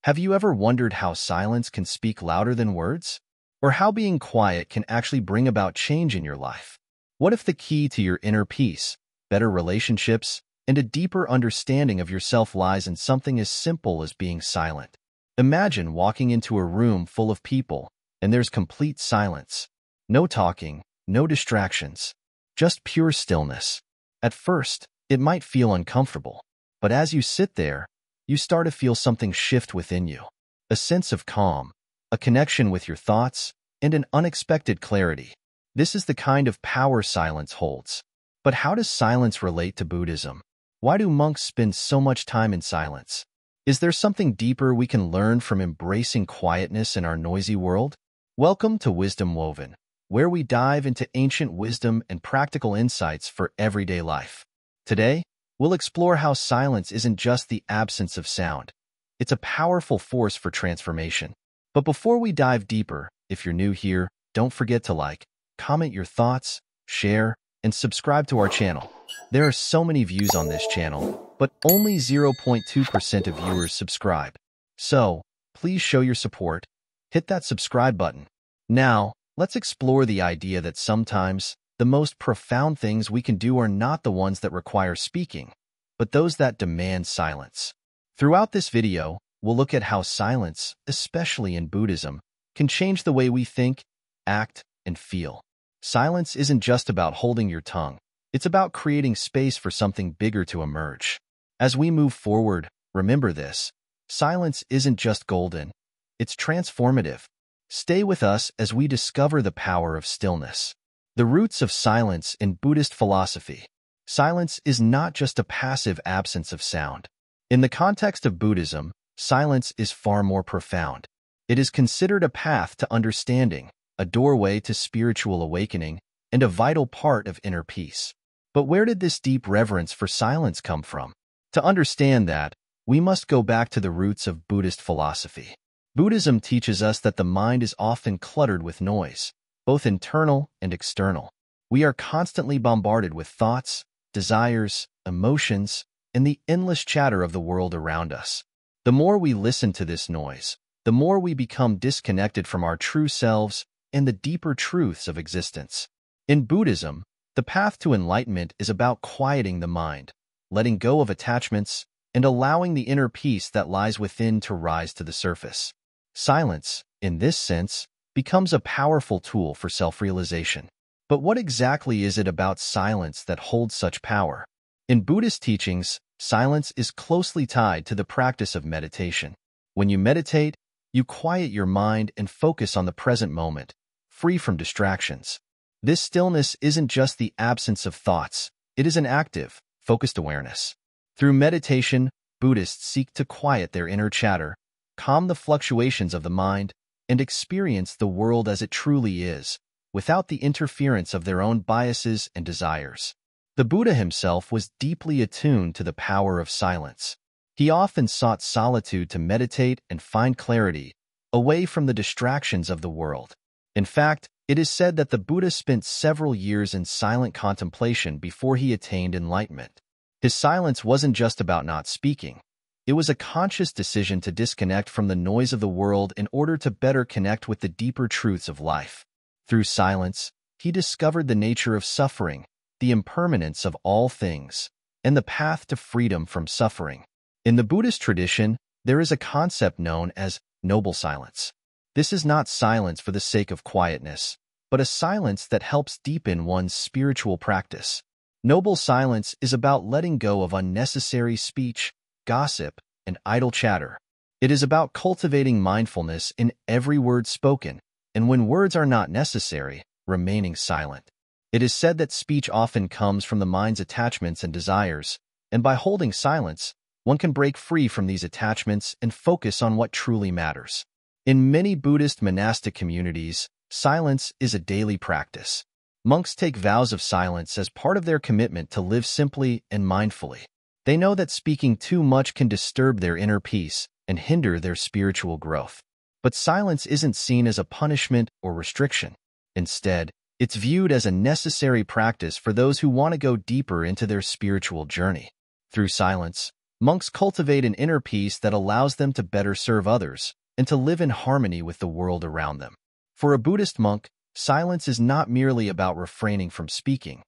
Have you ever wondered how silence can speak louder than words? Or how being quiet can actually bring about change in your life? What if the key to your inner peace, better relationships, and a deeper understanding of yourself lies in something as simple as being silent? Imagine walking into a room full of people, and there's complete silence. No talking, no distractions, just pure stillness. At first, it might feel uncomfortable, but as you sit there, you start to feel something shift within you. A sense of calm, a connection with your thoughts, and an unexpected clarity. This is the kind of power silence holds. But how does silence relate to Buddhism? Why do monks spend so much time in silence? Is there something deeper we can learn from embracing quietness in our noisy world? Welcome to Wisdom Woven, where we dive into ancient wisdom and practical insights for everyday life. Today, we'll explore how silence isn't just the absence of sound. It's a powerful force for transformation. But before we dive deeper, if you're new here, don't forget to like, comment your thoughts, share, and subscribe to our channel. There are so many views on this channel, but only 0.2% of viewers subscribe. So, please show your support. Hit that subscribe button. Now, let's explore the idea that sometimes the most profound things we can do are not the ones that require speaking, but those that demand silence. Throughout this video, we'll look at how silence, especially in Buddhism, can change the way we think, act, and feel. Silence isn't just about holding your tongue. It's about creating space for something bigger to emerge. As we move forward, remember this: silence isn't just golden, it's transformative. Stay with us as we discover the power of stillness. The roots of silence in Buddhist philosophy. Silence is not just a passive absence of sound. In the context of Buddhism, silence is far more profound. It is considered a path to understanding, a doorway to spiritual awakening, and a vital part of inner peace. But where did this deep reverence for silence come from? To understand that, we must go back to the roots of Buddhist philosophy. Buddhism teaches us that the mind is often cluttered with noise, both internal and external. We are constantly bombarded with thoughts, desires, emotions, and the endless chatter of the world around us. The more we listen to this noise, the more we become disconnected from our true selves and the deeper truths of existence. In Buddhism, the path to enlightenment is about quieting the mind, letting go of attachments, and allowing the inner peace that lies within to rise to the surface. Silence, in this sense, becomes a powerful tool for self-realization. But what exactly is it about silence that holds such power? In Buddhist teachings, silence is closely tied to the practice of meditation. When you meditate, you quiet your mind and focus on the present moment, free from distractions. This stillness isn't just the absence of thoughts, it is an active, focused awareness. Through meditation, Buddhists seek to quiet their inner chatter, calm the fluctuations of the mind, and experience the world as it truly is, without the interference of their own biases and desires. The Buddha himself was deeply attuned to the power of silence. He often sought solitude to meditate and find clarity, away from the distractions of the world. In fact, it is said that the Buddha spent several years in silent contemplation before he attained enlightenment. His silence wasn't just about not speaking. It was a conscious decision to disconnect from the noise of the world in order to better connect with the deeper truths of life. Through silence, he discovered the nature of suffering, the impermanence of all things, and the path to freedom from suffering. In the Buddhist tradition, there is a concept known as noble silence. This is not silence for the sake of quietness, but a silence that helps deepen one's spiritual practice. Noble silence is about letting go of unnecessary speech, gossip, and idle chatter. It is about cultivating mindfulness in every word spoken, and when words are not necessary, remaining silent. It is said that speech often comes from the mind's attachments and desires, and by holding silence, one can break free from these attachments and focus on what truly matters. In many Buddhist monastic communities, silence is a daily practice. Monks take vows of silence as part of their commitment to live simply and mindfully. They know that speaking too much can disturb their inner peace and hinder their spiritual growth. But silence isn't seen as a punishment or restriction. Instead, it's viewed as a necessary practice for those who want to go deeper into their spiritual journey. Through silence, Monks cultivate an inner peace that allows them to better serve others and to live in harmony with the world around them. For a Buddhist monk, silence is not merely about refraining from speaking.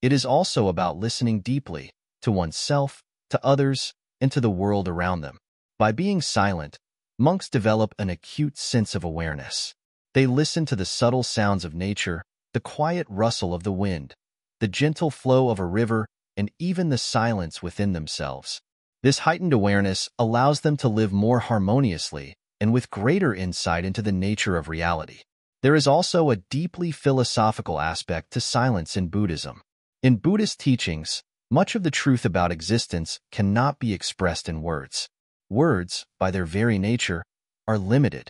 It is also about listening deeply to oneself, to others, and to the world around them. By being silent, monks develop an acute sense of awareness. They listen to the subtle sounds of nature, the quiet rustle of the wind, the gentle flow of a river, and even the silence within themselves. This heightened awareness allows them to live more harmoniously and with greater insight into the nature of reality. There is also a deeply philosophical aspect to silence in Buddhism. In Buddhist teachings, much of the truth about existence cannot be expressed in words. Words, by their very nature, are limited.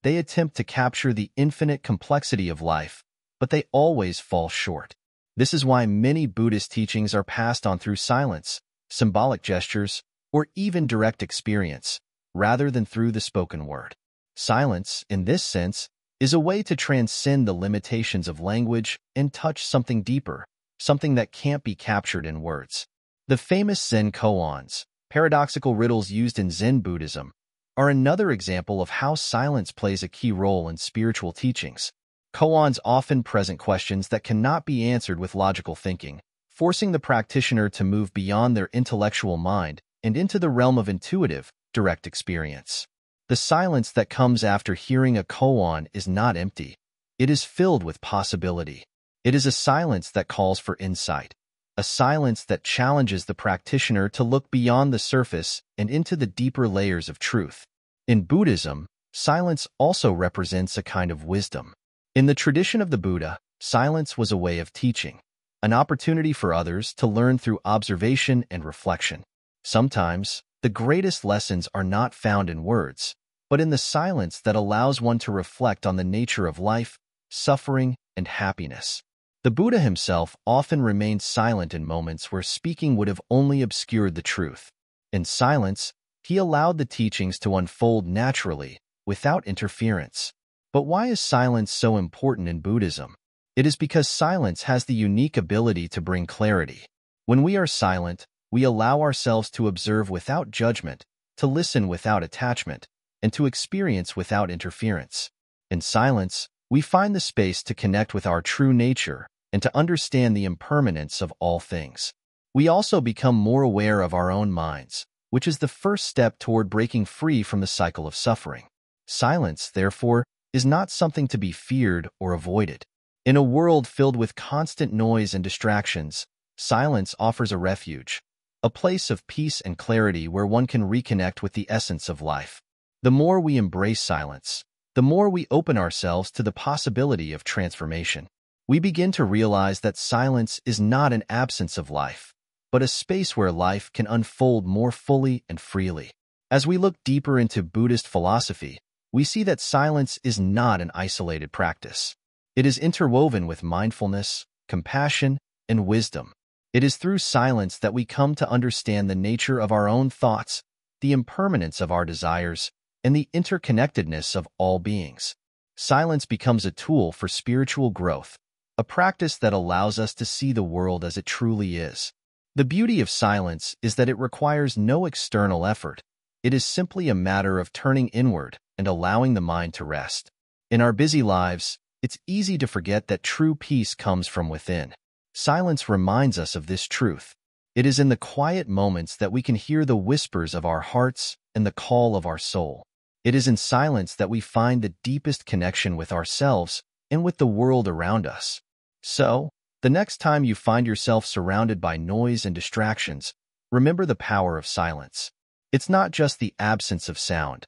They attempt to capture the infinite complexity of life, but they always fall short. This is why many Buddhist teachings are passed on through silence, symbolic gestures, or even direct experience, rather than through the spoken word. Silence, in this sense, is a way to transcend the limitations of language and touch something deeper, something that can't be captured in words. The famous Zen koans, paradoxical riddles used in Zen Buddhism, are another example of how silence plays a key role in spiritual teachings. Koans often present questions that cannot be answered with logical thinking, forcing the practitioner to move beyond their intellectual mind and into the realm of intuitive, direct experience. The silence that comes after hearing a koan is not empty. It is filled with possibility. It is a silence that calls for insight, a silence that challenges the practitioner to look beyond the surface and into the deeper layers of truth. In Buddhism, silence also represents a kind of wisdom. In the tradition of the Buddha, silence was a way of teaching, an opportunity for others to learn through observation and reflection. Sometimes, the greatest lessons are not found in words, but in the silence that allows one to reflect on the nature of life, suffering, and happiness. The Buddha himself often remained silent in moments where speaking would have only obscured the truth. In silence, he allowed the teachings to unfold naturally, without interference. But why is silence so important in Buddhism? It is because silence has the unique ability to bring clarity. When we are silent, we allow ourselves to observe without judgment, to listen without attachment, and to experience without interference. In silence, we find the space to connect with our true nature and to understand the impermanence of all things. We also become more aware of our own minds, which is the first step toward breaking free from the cycle of suffering. Silence, therefore, is not something to be feared or avoided. In a world filled with constant noise and distractions, silence offers a refuge, a place of peace and clarity where one can reconnect with the essence of life. The more we embrace silence, the more we open ourselves to the possibility of transformation. We begin to realize that silence is not an absence of life, but a space where life can unfold more fully and freely. As we look deeper into Buddhist philosophy, we see that silence is not an isolated practice. It is interwoven with mindfulness, compassion, and wisdom. It is through silence that we come to understand the nature of our own thoughts, the impermanence of our desires, and the interconnectedness of all beings. Silence becomes a tool for spiritual growth, a practice that allows us to see the world as it truly is. The beauty of silence is that it requires no external effort. It is simply a matter of turning inward and allowing the mind to rest. In our busy lives, it's easy to forget that true peace comes from within. Silence reminds us of this truth. It is in the quiet moments that we can hear the whispers of our hearts and the call of our soul. It is in silence that we find the deepest connection with ourselves and with the world around us. So, the next time you find yourself surrounded by noise and distractions, remember the power of silence. It's not just the absence of sound.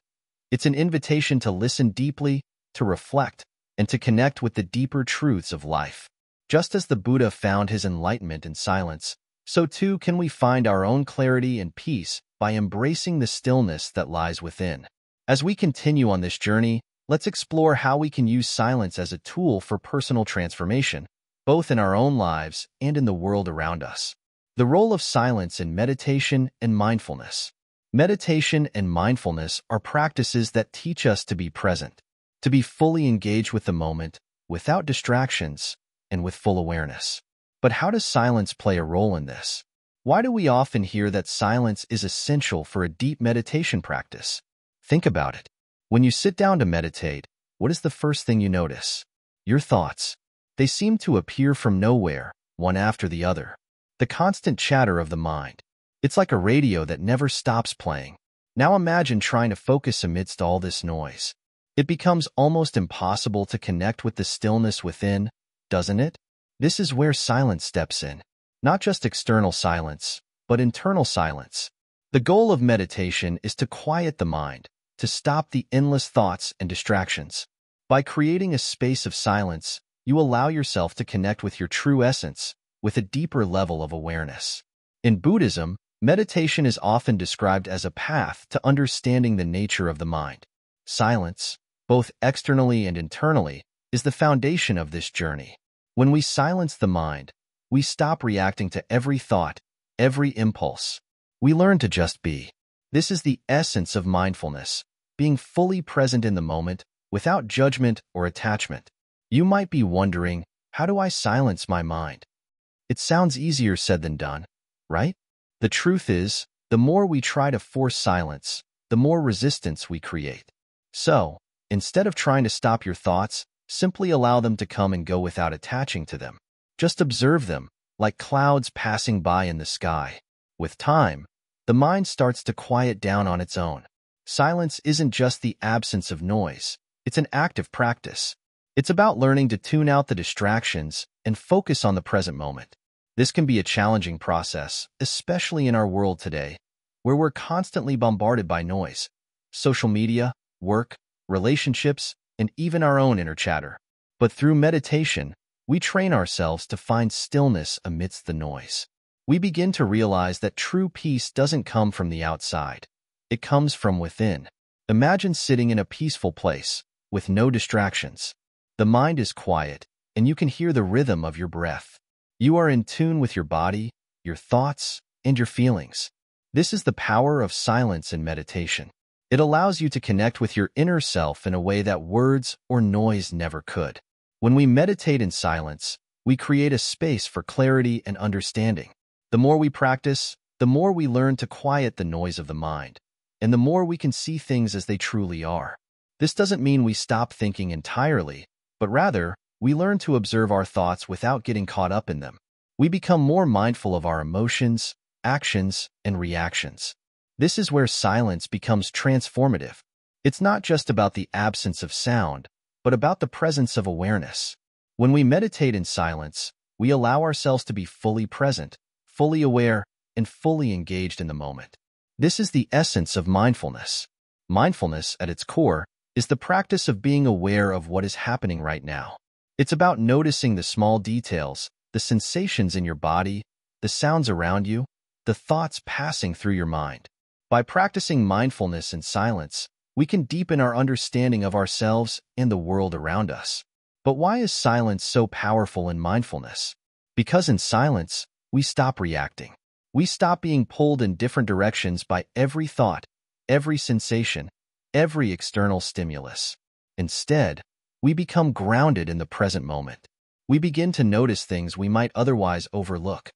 It's an invitation to listen deeply, to reflect, and to connect with the deeper truths of life. Just as the Buddha found his enlightenment in silence, so too can we find our own clarity and peace by embracing the stillness that lies within. As we continue on this journey, let's explore how we can use silence as a tool for personal transformation, both in our own lives and in the world around us. The role of silence in meditation and mindfulness. Meditation and mindfulness are practices that teach us to be present, to be fully engaged with the moment, without distractions, and with full awareness. But how does silence play a role in this? Why do we often hear that silence is essential for a deep meditation practice? Think about it. When you sit down to meditate, what is the first thing you notice? Your thoughts. They seem to appear from nowhere, one after the other. The constant chatter of the mind. It's like a radio that never stops playing. Now imagine trying to focus amidst all this noise. It becomes almost impossible to connect with the stillness within, doesn't it? This is where silence steps in. Not just external silence, but internal silence. The goal of meditation is to quiet the mind, to stop the endless thoughts and distractions. By creating a space of silence, you allow yourself to connect with your true essence, with a deeper level of awareness. In Buddhism, meditation is often described as a path to understanding the nature of the mind. Silence, both externally and internally, is the foundation of this journey. When we silence the mind, we stop reacting to every thought, every impulse. We learn to just be. This is the essence of mindfulness, being fully present in the moment without judgment or attachment. You might be wondering, how do I silence my mind? It sounds easier said than done, right? The truth is, the more we try to force silence, the more resistance we create. So, instead of trying to stop your thoughts, simply allow them to come and go without attaching to them. Just observe them, like clouds passing by in the sky. With time, the mind starts to quiet down on its own. Silence isn't just the absence of noise, it's an active practice. It's about learning to tune out the distractions and focus on the present moment. This can be a challenging process, especially in our world today, where we're constantly bombarded by noise, social media, work, relationships, and even our own inner chatter. But through meditation, we train ourselves to find stillness amidst the noise. We begin to realize that true peace doesn't come from the outside. It comes from within. Imagine sitting in a peaceful place, with no distractions. The mind is quiet, and you can hear the rhythm of your breath. You are in tune with your body, your thoughts, and your feelings. This is the power of silence in meditation. It allows you to connect with your inner self in a way that words or noise never could. When we meditate in silence, we create a space for clarity and understanding. The more we practice, the more we learn to quiet the noise of the mind, and the more we can see things as they truly are. This doesn't mean we stop thinking entirely, but rather, we learn to observe our thoughts without getting caught up in them. We become more mindful of our emotions, actions, and reactions. This is where silence becomes transformative. It's not just about the absence of sound, but about the presence of awareness. When we meditate in silence, we allow ourselves to be fully present, fully aware, and fully engaged in the moment. This is the essence of mindfulness. Mindfulness, at its core, is the practice of being aware of what is happening right now. It's about noticing the small details, the sensations in your body, the sounds around you, the thoughts passing through your mind. By practicing mindfulness in silence, we can deepen our understanding of ourselves and the world around us. But why is silence so powerful in mindfulness? Because in silence, we stop reacting. We stop being pulled in different directions by every thought, every sensation, every external stimulus. Instead, we become grounded in the present moment. We begin to notice things we might otherwise overlook.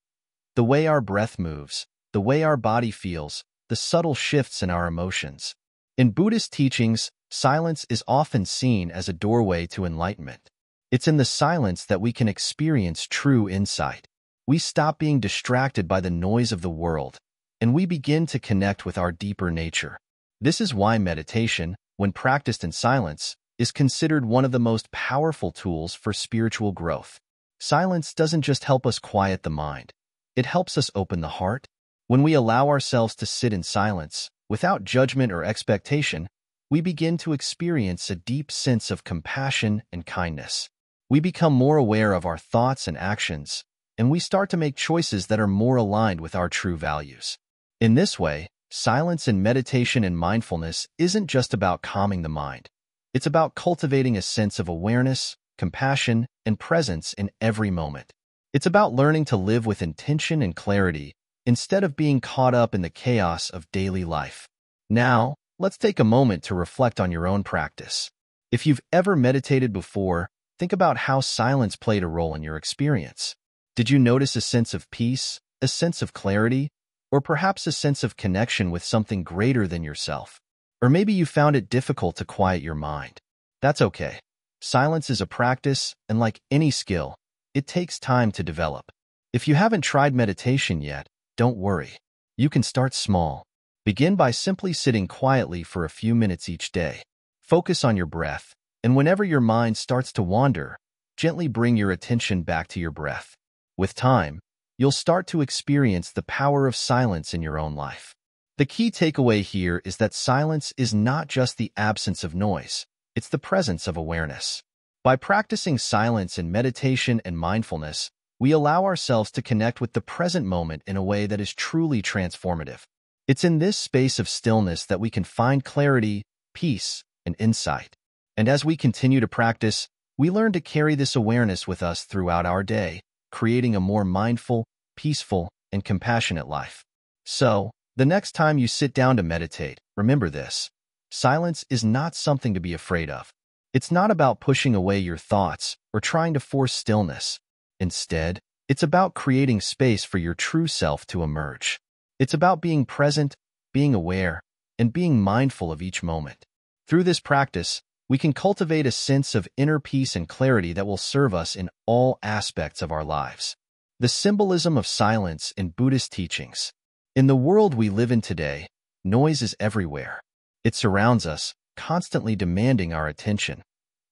The way our breath moves, the way our body feels, the subtle shifts in our emotions. In Buddhist teachings, silence is often seen as a doorway to enlightenment. It's in the silence that we can experience true insight. We stop being distracted by the noise of the world, and we begin to connect with our deeper nature. This is why meditation, when practiced in silence, is considered one of the most powerful tools for spiritual growth. Silence doesn't just help us quiet the mind. It helps us open the heart. When we allow ourselves to sit in silence, without judgment or expectation, we begin to experience a deep sense of compassion and kindness. We become more aware of our thoughts and actions, and we start to make choices that are more aligned with our true values. In this way, silence in meditation and mindfulness isn't just about calming the mind. It's about cultivating a sense of awareness, compassion, and presence in every moment. It's about learning to live with intention and clarity instead of being caught up in the chaos of daily life. Now, let's take a moment to reflect on your own practice. If you've ever meditated before, think about how silence played a role in your experience. Did you notice a sense of peace, a sense of clarity, or perhaps a sense of connection with something greater than yourself. Or maybe you found it difficult to quiet your mind. That's okay. Silence is a practice, and like any skill, it takes time to develop. If you haven't tried meditation yet, don't worry. You can start small. Begin by simply sitting quietly for a few minutes each day. Focus on your breath, and whenever your mind starts to wander, gently bring your attention back to your breath. With time, you'll start to experience the power of silence in your own life. The key takeaway here is that silence is not just the absence of noise, it's the presence of awareness. By practicing silence in meditation and mindfulness, we allow ourselves to connect with the present moment in a way that is truly transformative. It's in this space of stillness that we can find clarity, peace, and insight. And as we continue to practice, we learn to carry this awareness with us throughout our day, creating a more mindful, peaceful, and compassionate life. So, the next time you sit down to meditate, remember this. Silence is not something to be afraid of. It's not about pushing away your thoughts or trying to force stillness. Instead, it's about creating space for your true self to emerge. It's about being present, being aware, and being mindful of each moment. Through this practice, we can cultivate a sense of inner peace and clarity that will serve us in all aspects of our lives. The symbolism of silence in Buddhist teachings. In the world we live in today, noise is everywhere. It surrounds us, constantly demanding our attention.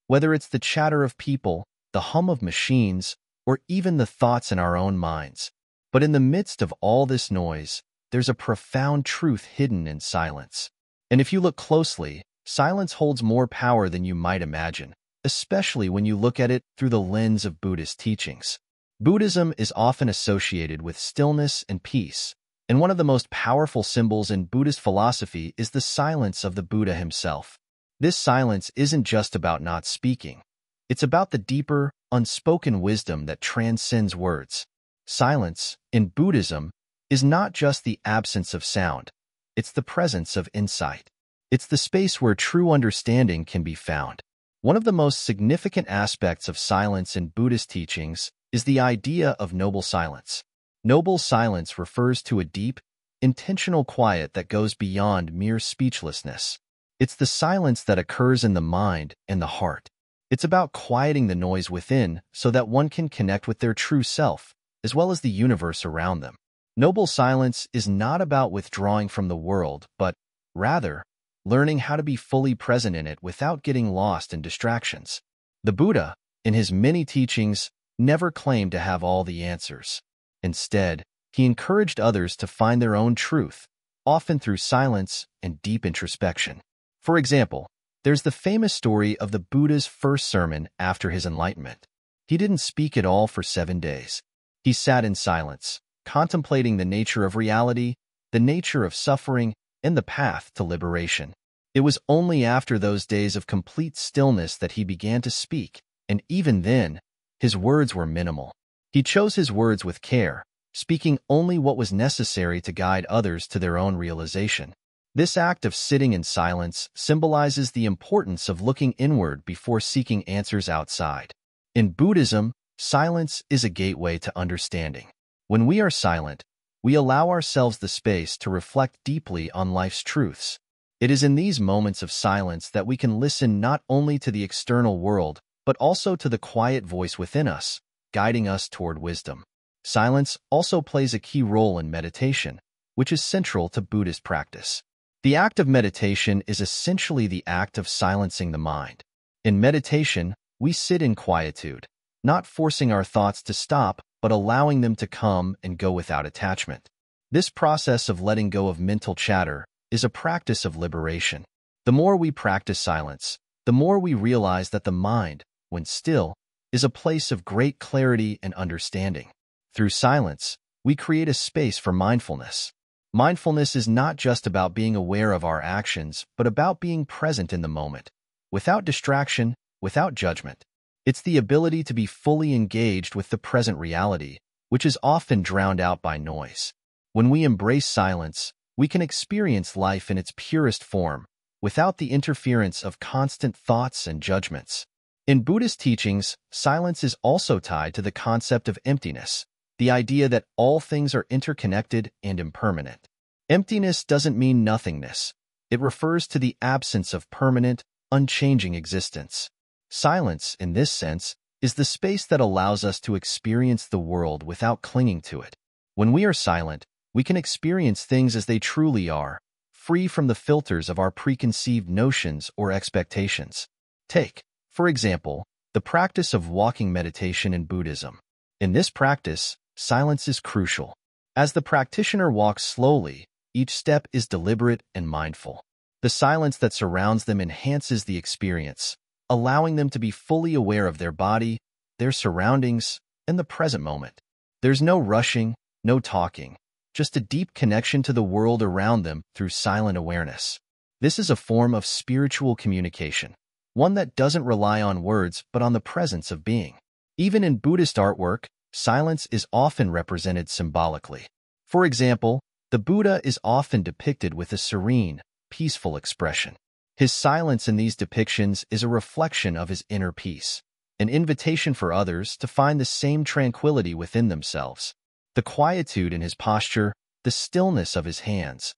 Whether it's the chatter of people, the hum of machines, or even the thoughts in our own minds. But in the midst of all this noise, there's a profound truth hidden in silence. And if you look closely, silence holds more power than you might imagine, especially when you look at it through the lens of Buddhist teachings. Buddhism is often associated with stillness and peace, and one of the most powerful symbols in Buddhist philosophy is the silence of the Buddha himself. This silence isn't just about not speaking. It's about the deeper, unspoken wisdom that transcends words. Silence, in Buddhism, is not just the absence of sound. It's the presence of insight. It's the space where true understanding can be found. One of the most significant aspects of silence in Buddhist teachings is the idea of noble silence. Noble silence refers to a deep, intentional quiet that goes beyond mere speechlessness. It's the silence that occurs in the mind and the heart. It's about quieting the noise within so that one can connect with their true self, as well as the universe around them. Noble silence is not about withdrawing from the world, but, rather, learning how to be fully present in it without getting lost in distractions. The Buddha, in his many teachings, never claimed to have all the answers. Instead, he encouraged others to find their own truth, often through silence and deep introspection. For example, there's the famous story of the Buddha's first sermon after his enlightenment. He didn't speak at all for 7 days. He sat in silence, contemplating the nature of reality, the nature of suffering, and the path to liberation. It was only after those days of complete stillness that he began to speak, and even then, his words were minimal. He chose his words with care, speaking only what was necessary to guide others to their own realization. This act of sitting in silence symbolizes the importance of looking inward before seeking answers outside. In Buddhism, silence is a gateway to understanding. When we are silent, we allow ourselves the space to reflect deeply on life's truths. It is in these moments of silence that we can listen not only to the external world, but also to the quiet voice within us, guiding us toward wisdom. Silence also plays a key role in meditation, which is central to Buddhist practice. The act of meditation is essentially the act of silencing the mind. In meditation, we sit in quietude, not forcing our thoughts to stop, but allowing them to come and go without attachment. This process of letting go of mental chatter is a practice of liberation. The more we practice silence, the more we realize that the mind, when still, is a place of great clarity and understanding. Through silence, we create a space for mindfulness. Mindfulness is not just about being aware of our actions, but about being present in the moment, without distraction, without judgment. It's the ability to be fully engaged with the present reality, which is often drowned out by noise. When we embrace silence, we can experience life in its purest form, without the interference of constant thoughts and judgments. In Buddhist teachings, silence is also tied to the concept of emptiness, the idea that all things are interconnected and impermanent. Emptiness doesn't mean nothingness. It refers to the absence of permanent, unchanging existence. Silence, in this sense, is the space that allows us to experience the world without clinging to it. When we are silent, we can experience things as they truly are, free from the filters of our preconceived notions or expectations. Take, for example, the practice of walking meditation in Buddhism. In this practice, silence is crucial. As the practitioner walks slowly, each step is deliberate and mindful. The silence that surrounds them enhances the experience, allowing them to be fully aware of their body, their surroundings, and the present moment. There's no rushing, no talking, just a deep connection to the world around them through silent awareness. This is a form of spiritual communication, one that doesn't rely on words but on the presence of being. Even in Buddhist artwork, silence is often represented symbolically. For example, the Buddha is often depicted with a serene, peaceful expression. His silence in these depictions is a reflection of his inner peace, an invitation for others to find the same tranquility within themselves. The quietude in his posture, the stillness of his hands,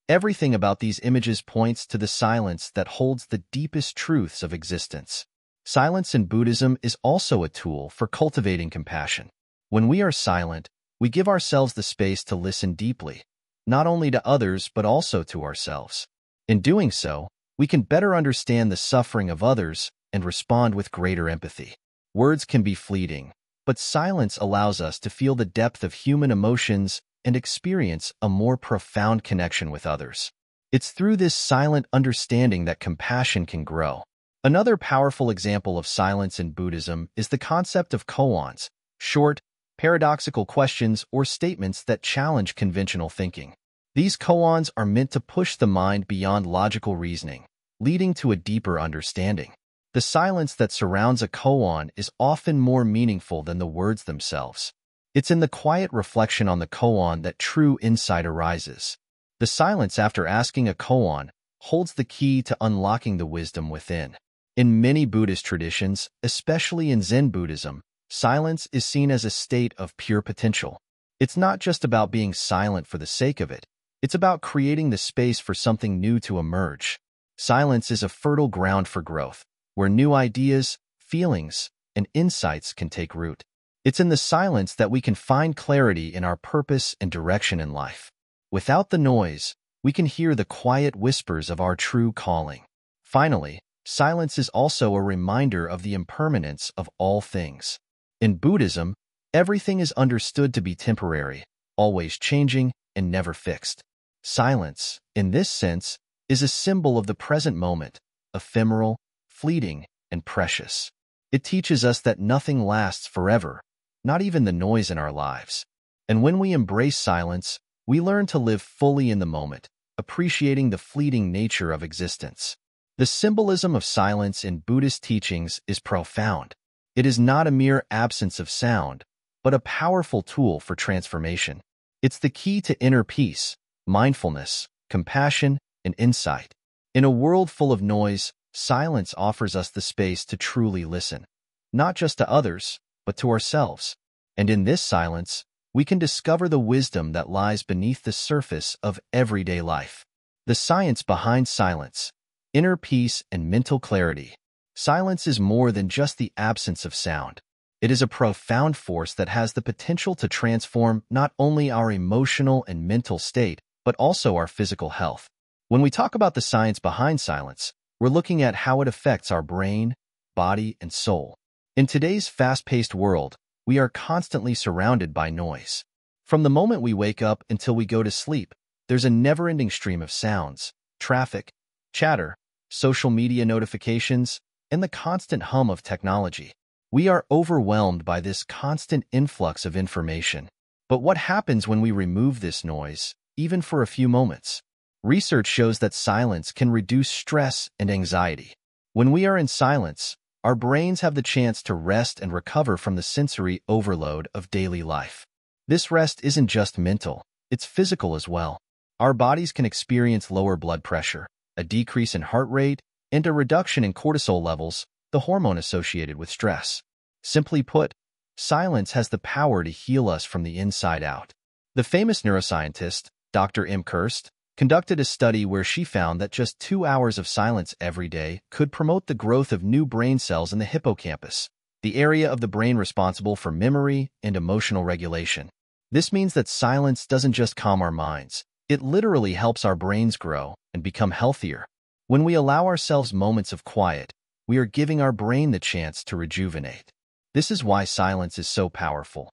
everything about these images points to the silence that holds the deepest truths of existence. Silence in Buddhism is also a tool for cultivating compassion. When we are silent, we give ourselves the space to listen deeply, not only to others but also to ourselves. In doing so, we can better understand the suffering of others and respond with greater empathy. Words can be fleeting, but silence allows us to feel the depth of human emotions and experience a more profound connection with others. It's through this silent understanding that compassion can grow. Another powerful example of silence in Buddhism is the concept of koans, short, paradoxical questions or statements that challenge conventional thinking. These koans are meant to push the mind beyond logical reasoning, leading to a deeper understanding. The silence that surrounds a koan is often more meaningful than the words themselves. It's in the quiet reflection on the koan that true insight arises. The silence after asking a koan holds the key to unlocking the wisdom within. In many Buddhist traditions, especially in Zen Buddhism, silence is seen as a state of pure potential. It's not just about being silent for the sake of it. It's about creating the space for something new to emerge. Silence is a fertile ground for growth, where new ideas, feelings, and insights can take root. It's in the silence that we can find clarity in our purpose and direction in life. Without the noise, we can hear the quiet whispers of our true calling. Finally, silence is also a reminder of the impermanence of all things. In Buddhism, everything is understood to be temporary, always changing, and never fixed. Silence, in this sense, is a symbol of the present moment, ephemeral, fleeting, and precious. It teaches us that nothing lasts forever, not even the noise in our lives. And when we embrace silence, we learn to live fully in the moment, appreciating the fleeting nature of existence. The symbolism of silence in Buddhist teachings is profound. It is not a mere absence of sound, but a powerful tool for transformation. It's the key to inner peace, mindfulness, compassion, and insight. In a world full of noise, silence offers us the space to truly listen, not just to others, but to ourselves. And in this silence, we can discover the wisdom that lies beneath the surface of everyday life. The science behind silence, inner peace, and mental clarity. Silence is more than just the absence of sound. It is a profound force that has the potential to transform not only our emotional and mental state, but also our physical health. When we talk about the science behind silence, we're looking at how it affects our brain, body, and soul. In today's fast-paced world, we are constantly surrounded by noise. From the moment we wake up until we go to sleep, there's a never-ending stream of sounds, traffic, chatter, social media notifications, and the constant hum of technology. We are overwhelmed by this constant influx of information. But what happens when we remove this noise, even for a few moments? Research shows that silence can reduce stress and anxiety. When we are in silence, our brains have the chance to rest and recover from the sensory overload of daily life. This rest isn't just mental, it's physical as well. Our bodies can experience lower blood pressure, a decrease in heart rate, and a reduction in cortisol levels, the hormone associated with stress. Simply put, Silence has the power to heal us from the inside out. The famous neuroscientist, Dr. M. Kirst, conducted a study where she found that just 2 hours of silence every day could promote the growth of new brain cells in the hippocampus, the area of the brain responsible for memory and emotional regulation. This means that silence doesn't just calm our minds, it literally helps our brains grow and become healthier. When we allow ourselves moments of quiet, we are giving our brain the chance to rejuvenate. This is why silence is so powerful.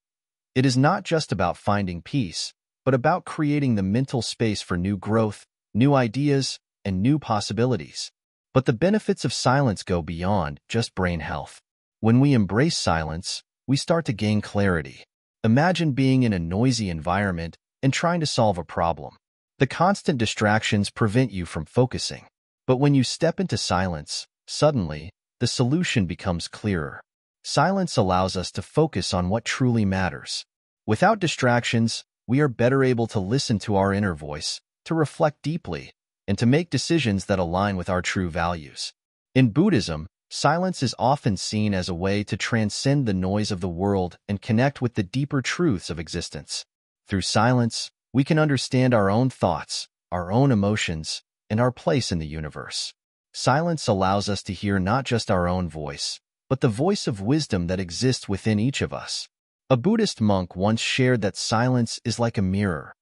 It is not just about finding peace, but about creating the mental space for new growth, new ideas, and new possibilities. But the benefits of silence go beyond just brain health. When we embrace silence, we start to gain clarity. Imagine being in a noisy environment and trying to solve a problem. The constant distractions prevent you from focusing. But when you step into silence, suddenly, the solution becomes clearer. Silence allows us to focus on what truly matters. Without distractions, we are better able to listen to our inner voice, to reflect deeply, and to make decisions that align with our true values. In Buddhism, silence is often seen as a way to transcend the noise of the world and connect with the deeper truths of existence. Through silence, we can understand our own thoughts, our own emotions, and our place in the universe. Silence allows us to hear not just our own voice, but the voice of wisdom that exists within each of us. A Buddhist monk once shared that silence is like a mirror.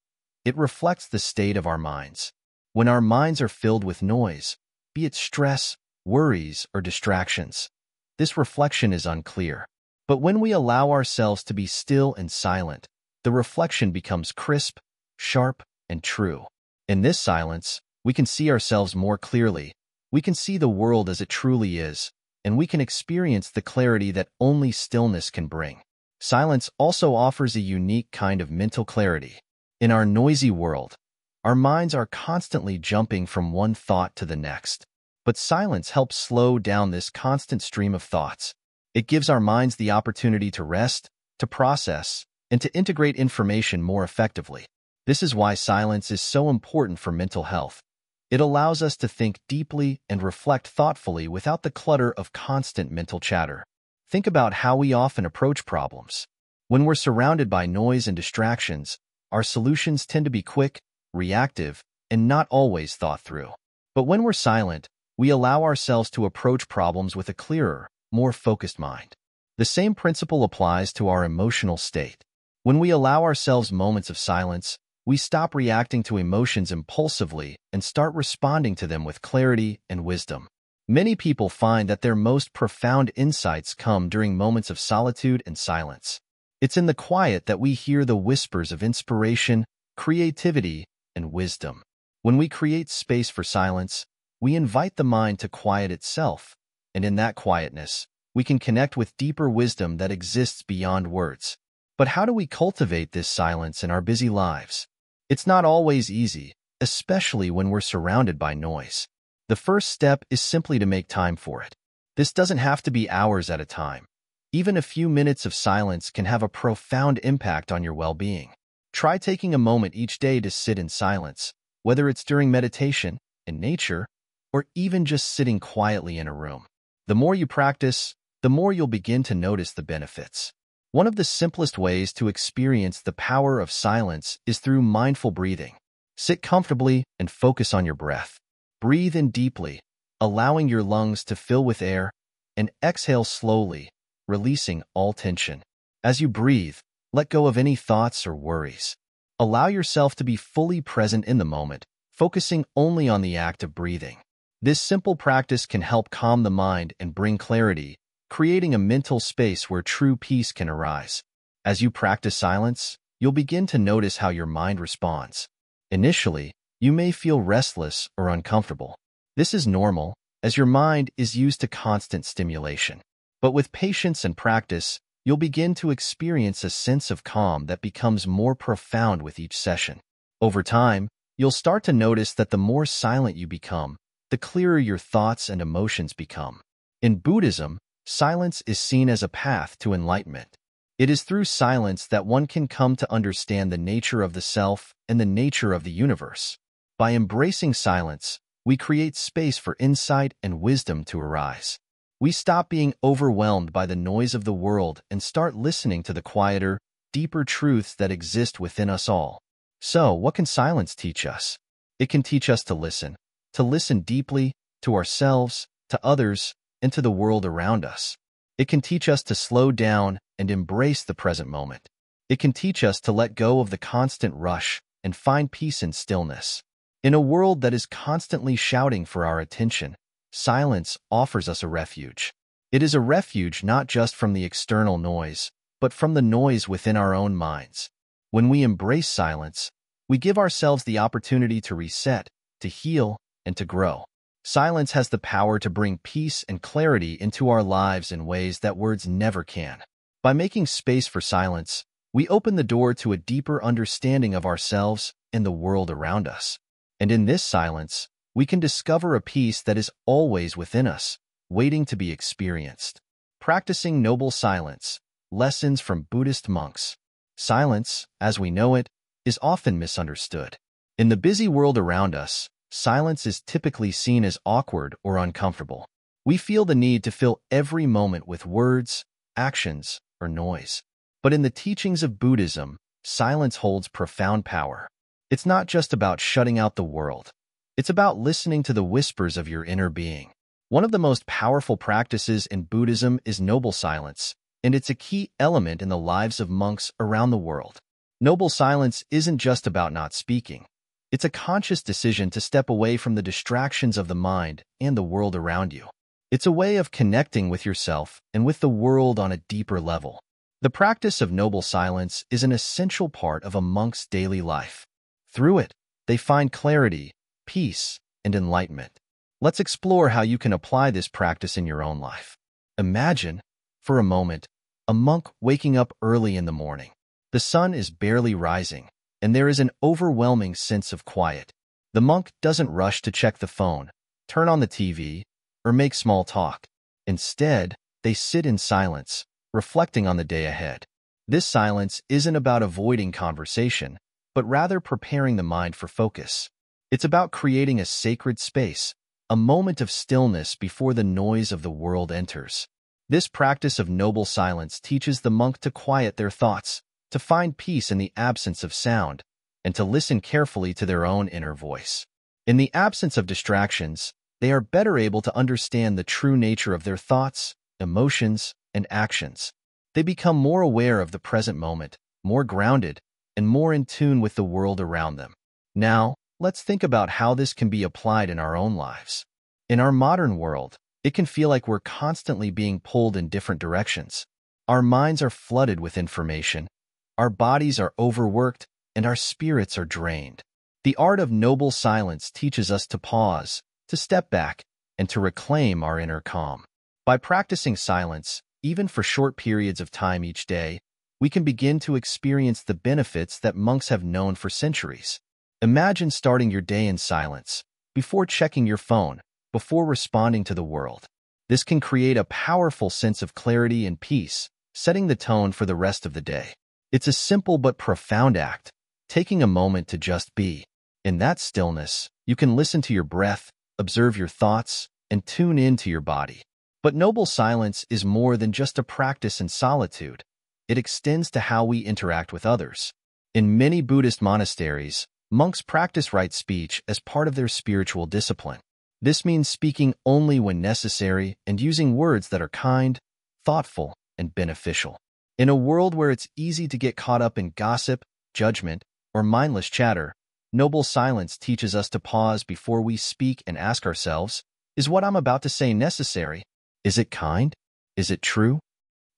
It reflects the state of our minds. When our minds are filled with noise, be it stress, worries, or distractions, this reflection is unclear. But when we allow ourselves to be still and silent, the reflection becomes crisp, sharp, and true. In this silence, we can see ourselves more clearly. We can see the world as it truly is, and we can experience the clarity that only stillness can bring. Silence also offers a unique kind of mental clarity. In our noisy world, our minds are constantly jumping from one thought to the next. But silence helps slow down this constant stream of thoughts. It gives our minds the opportunity to rest, to process, and to integrate information more effectively. This is why silence is so important for mental health. It allows us to think deeply and reflect thoughtfully without the clutter of constant mental chatter. Think about how we often approach problems. When we're surrounded by noise and distractions, our solutions tend to be quick, reactive, and not always thought through. But when we're silent, we allow ourselves to approach problems with a clearer, more focused mind. The same principle applies to our emotional state. When we allow ourselves moments of silence, we stop reacting to emotions impulsively and start responding to them with clarity and wisdom. Many people find that their most profound insights come during moments of solitude and silence. It's in the quiet that we hear the whispers of inspiration, creativity, and wisdom. When we create space for silence, we invite the mind to quiet itself, and in that quietness, we can connect with deeper wisdom that exists beyond words. But how do we cultivate this silence in our busy lives? It's not always easy, especially when we're surrounded by noise. The first step is simply to make time for it. This doesn't have to be hours at a time. Even a few minutes of silence can have a profound impact on your well-being. Try taking a moment each day to sit in silence, whether it's during meditation, in nature, or even just sitting quietly in a room. The more you practice, the more you'll begin to notice the benefits. One of the simplest ways to experience the power of silence is through mindful breathing. Sit comfortably and focus on your breath. Breathe in deeply, allowing your lungs to fill with air, and exhale slowly, releasing all tension. As you breathe, let go of any thoughts or worries. Allow yourself to be fully present in the moment, focusing only on the act of breathing. This simple practice can help calm the mind and bring clarity, creating a mental space where true peace can arise. As you practice silence, you'll begin to notice how your mind responds. Initially, you may feel restless or uncomfortable. This is normal, as your mind is used to constant stimulation. But with patience and practice, you'll begin to experience a sense of calm that becomes more profound with each session. Over time, you'll start to notice that the more silent you become, the clearer your thoughts and emotions become. In Buddhism, silence is seen as a path to enlightenment. It is through silence that one can come to understand the nature of the self and the nature of the universe. By embracing silence, we create space for insight and wisdom to arise. We stop being overwhelmed by the noise of the world and start listening to the quieter, deeper truths that exist within us all. So, what can silence teach us? It can teach us to listen deeply, to ourselves, to others, and to the world around us. It can teach us to slow down and embrace the present moment. It can teach us to let go of the constant rush and find peace in stillness. In a world that is constantly shouting for our attention, silence offers us a refuge. It is a refuge not just from the external noise, but from the noise within our own minds. When we embrace silence, we give ourselves the opportunity to reset, to heal, and to grow. Silence has the power to bring peace and clarity into our lives in ways that words never can. By making space for silence, we open the door to a deeper understanding of ourselves and the world around us. And in this silence, we can discover a peace that is always within us, waiting to be experienced. Practicing noble silence. Lessons from Buddhist monks. Silence, as we know it, is often misunderstood. In the busy world around us, silence is typically seen as awkward or uncomfortable. We feel the need to fill every moment with words, actions, or noise. But in the teachings of Buddhism, silence holds profound power. It's not just about shutting out the world. It's about listening to the whispers of your inner being. One of the most powerful practices in Buddhism is noble silence, and it's a key element in the lives of monks around the world. Noble silence isn't just about not speaking. It's a conscious decision to step away from the distractions of the mind and the world around you. It's a way of connecting with yourself and with the world on a deeper level. The practice of noble silence is an essential part of a monk's daily life. Through it, they find clarity, peace, and enlightenment. Let's explore how you can apply this practice in your own life. Imagine, for a moment, a monk waking up early in the morning. The sun is barely rising, and there is an overwhelming sense of quiet. The monk doesn't rush to check the phone, turn on the TV, or make small talk. Instead, they sit in silence, reflecting on the day ahead. This silence isn't about avoiding conversation, but rather preparing the mind for focus. It's about creating a sacred space, a moment of stillness before the noise of the world enters. This practice of noble silence teaches the monk to quiet their thoughts, to find peace in the absence of sound, and to listen carefully to their own inner voice. In the absence of distractions, they are better able to understand the true nature of their thoughts, emotions, and actions. They become more aware of the present moment, more grounded, and more in tune with the world around them. Now, let's think about how this can be applied in our own lives. In our modern world, it can feel like we're constantly being pulled in different directions. Our minds are flooded with information, our bodies are overworked, and our spirits are drained. The art of noble silence teaches us to pause, to step back, and to reclaim our inner calm. By practicing silence, even for short periods of time each day, we can begin to experience the benefits that monks have known for centuries. Imagine starting your day in silence, before checking your phone, before responding to the world. This can create a powerful sense of clarity and peace, setting the tone for the rest of the day. It's a simple but profound act, taking a moment to just be. In that stillness, you can listen to your breath, observe your thoughts, and tune into your body. But noble silence is more than just a practice in solitude. It extends to how we interact with others. In many Buddhist monasteries, monks practice right speech as part of their spiritual discipline. This means speaking only when necessary and using words that are kind, thoughtful, and beneficial. In a world where it's easy to get caught up in gossip, judgment, or mindless chatter, noble silence teaches us to pause before we speak and ask ourselves, is what I'm about to say necessary? Is it kind? Is it true?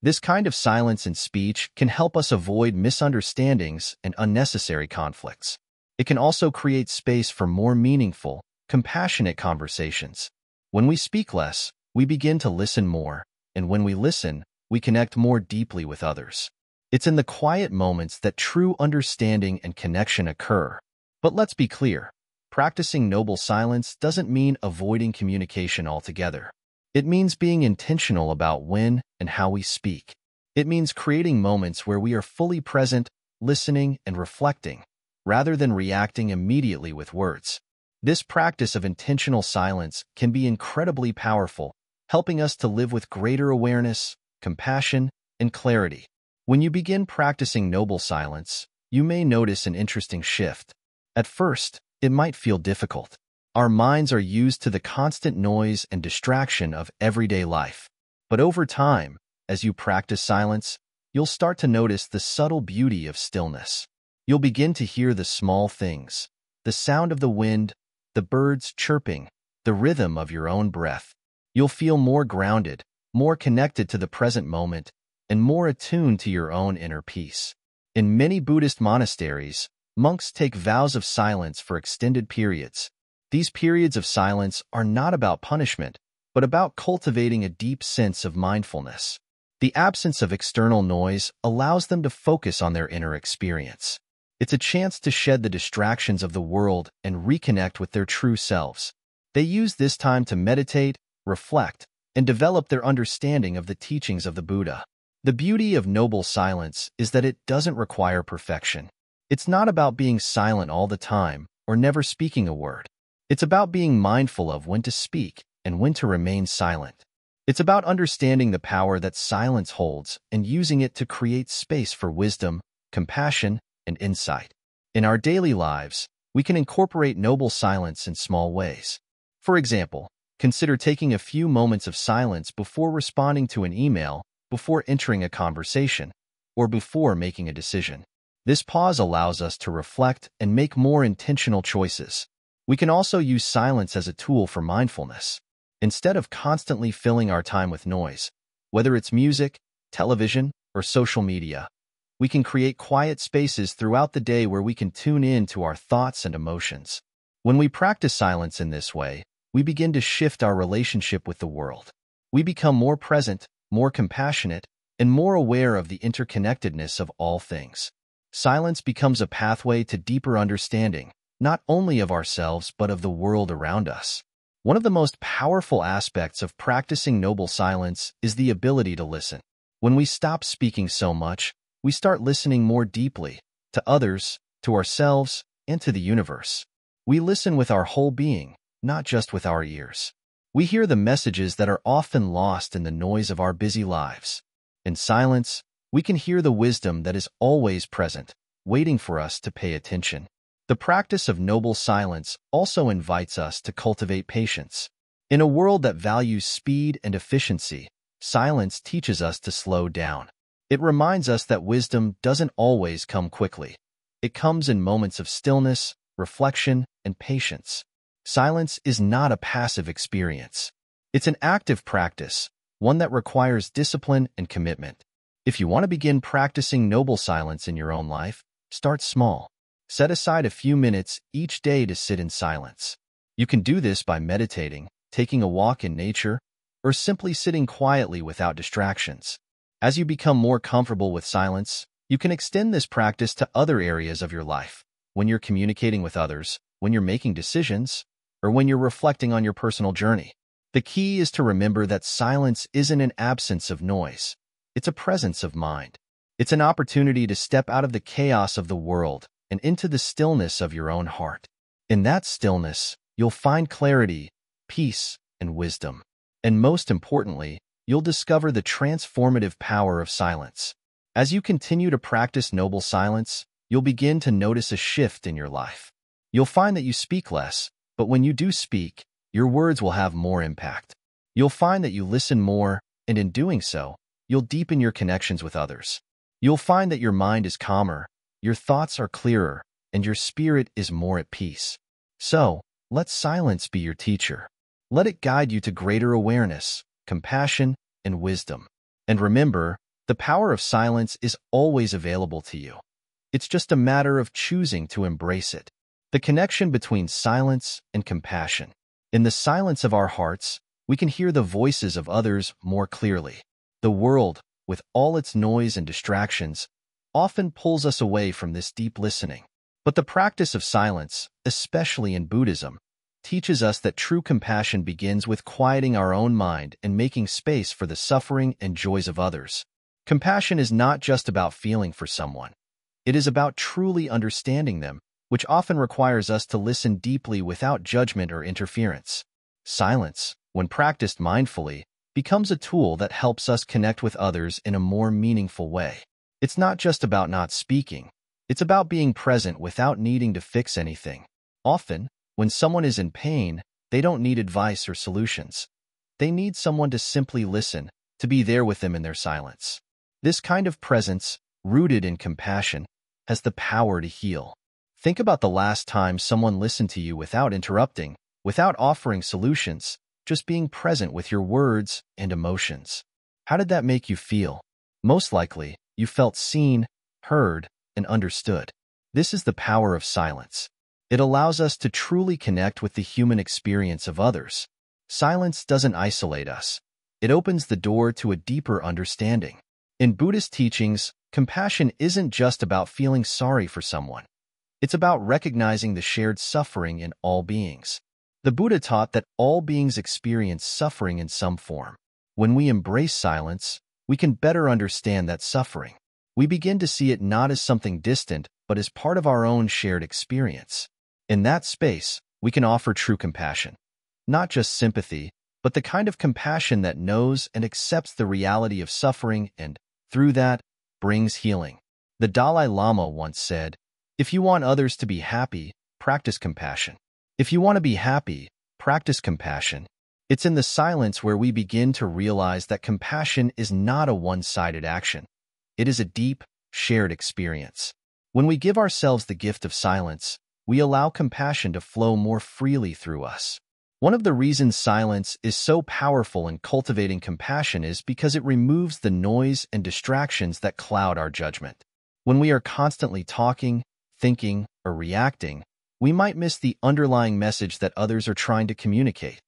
This kind of silence in speech can help us avoid misunderstandings and unnecessary conflicts. It can also create space for more meaningful, compassionate conversations. When we speak less, we begin to listen more, and when we listen, we connect more deeply with others. It's in the quiet moments that true understanding and connection occur. But let's be clear, practicing noble silence doesn't mean avoiding communication altogether. It means being intentional about when and how we speak. It means creating moments where we are fully present, listening, and reflecting, rather than reacting immediately with words. This practice of intentional silence can be incredibly powerful, helping us to live with greater awareness, compassion, and clarity. When you begin practicing noble silence, you may notice an interesting shift. At first, it might feel difficult. Our minds are used to the constant noise and distraction of everyday life. But over time, as you practice silence, you'll start to notice the subtle beauty of stillness. You'll begin to hear the small things, the sound of the wind, the birds chirping, the rhythm of your own breath. You'll feel more grounded, more connected to the present moment, and more attuned to your own inner peace. In many Buddhist monasteries, monks take vows of silence for extended periods. These periods of silence are not about punishment, but about cultivating a deep sense of mindfulness. The absence of external noise allows them to focus on their inner experience. It's a chance to shed the distractions of the world and reconnect with their true selves. They use this time to meditate, reflect, and develop their understanding of the teachings of the Buddha. The beauty of noble silence is that it doesn't require perfection. It's not about being silent all the time or never speaking a word. It's about being mindful of when to speak and when to remain silent. It's about understanding the power that silence holds and using it to create space for wisdom, compassion, and insight. In our daily lives, we can incorporate noble silence in small ways. For example, consider taking a few moments of silence before responding to an email, before entering a conversation, or before making a decision. This pause allows us to reflect and make more intentional choices. We can also use silence as a tool for mindfulness. Instead of constantly filling our time with noise, whether it's music, television, or social media, we can create quiet spaces throughout the day where we can tune in to our thoughts and emotions. When we practice silence in this way, we begin to shift our relationship with the world. We become more present, more compassionate, and more aware of the interconnectedness of all things. Silence becomes a pathway to deeper understanding, not only of ourselves but of the world around us. One of the most powerful aspects of practicing noble silence is the ability to listen. When we stop speaking so much, we start listening more deeply, to others, to ourselves, and to the universe. We listen with our whole being, not just with our ears. We hear the messages that are often lost in the noise of our busy lives. In silence, we can hear the wisdom that is always present, waiting for us to pay attention. The practice of noble silence also invites us to cultivate patience. In a world that values speed and efficiency, silence teaches us to slow down. It reminds us that wisdom doesn't always come quickly. It comes in moments of stillness, reflection, and patience. Silence is not a passive experience. It's an active practice, one that requires discipline and commitment. If you want to begin practicing noble silence in your own life, start small. Set aside a few minutes each day to sit in silence. You can do this by meditating, taking a walk in nature, or simply sitting quietly without distractions. As you become more comfortable with silence, you can extend this practice to other areas of your life. When you're communicating with others, when you're making decisions, or when you're reflecting on your personal journey. The key is to remember that silence isn't an absence of noise. It's a presence of mind. It's an opportunity to step out of the chaos of the world and into the stillness of your own heart. In that stillness, you'll find clarity, peace, and wisdom. And most importantly, you'll discover the transformative power of silence. As you continue to practice noble silence, you'll begin to notice a shift in your life. You'll find that you speak less, but when you do speak, your words will have more impact. You'll find that you listen more, and in doing so, you'll deepen your connections with others. You'll find that your mind is calmer, your thoughts are clearer, and your spirit is more at peace. So, let silence be your teacher. Let it guide you to greater awareness, compassion, and wisdom. And remember, the power of silence is always available to you. It's just a matter of choosing to embrace it. The connection between silence and compassion. In the silence of our hearts, we can hear the voices of others more clearly. The world, with all its noise and distractions, often pulls us away from this deep listening. But the practice of silence, especially in Buddhism, teaches us that true compassion begins with quieting our own mind and making space for the suffering and joys of others. Compassion is not just about feeling for someone. It is about truly understanding them, which often requires us to listen deeply without judgment or interference. Silence, when practiced mindfully, becomes a tool that helps us connect with others in a more meaningful way. It's not just about not speaking. It's about being present without needing to fix anything. Often, when someone is in pain, they don't need advice or solutions. They need someone to simply listen, to be there with them in their silence. This kind of presence, rooted in compassion, has the power to heal. Think about the last time someone listened to you without interrupting, without offering solutions, just being present with your words and emotions. How did that make you feel? Most likely, you felt seen, heard, and understood. This is the power of silence. It allows us to truly connect with the human experience of others. Silence doesn't isolate us. It opens the door to a deeper understanding. In Buddhist teachings, compassion isn't just about feeling sorry for someone. It's about recognizing the shared suffering in all beings. The Buddha taught that all beings experience suffering in some form. When we embrace silence, we can better understand that suffering. We begin to see it not as something distant, but as part of our own shared experience. In that space, we can offer true compassion. Not just sympathy, but the kind of compassion that knows and accepts the reality of suffering and, through that, brings healing. The Dalai Lama once said, "If you want others to be happy, practice compassion. If you want to be happy, practice compassion." It's in the silence where we begin to realize that compassion is not a one-sided action. It is a deep, shared experience. When we give ourselves the gift of silence, we allow compassion to flow more freely through us. One of the reasons silence is so powerful in cultivating compassion is because it removes the noise and distractions that cloud our judgment. When we are constantly talking, thinking, or reacting, we might miss the underlying message that others are trying to communicate,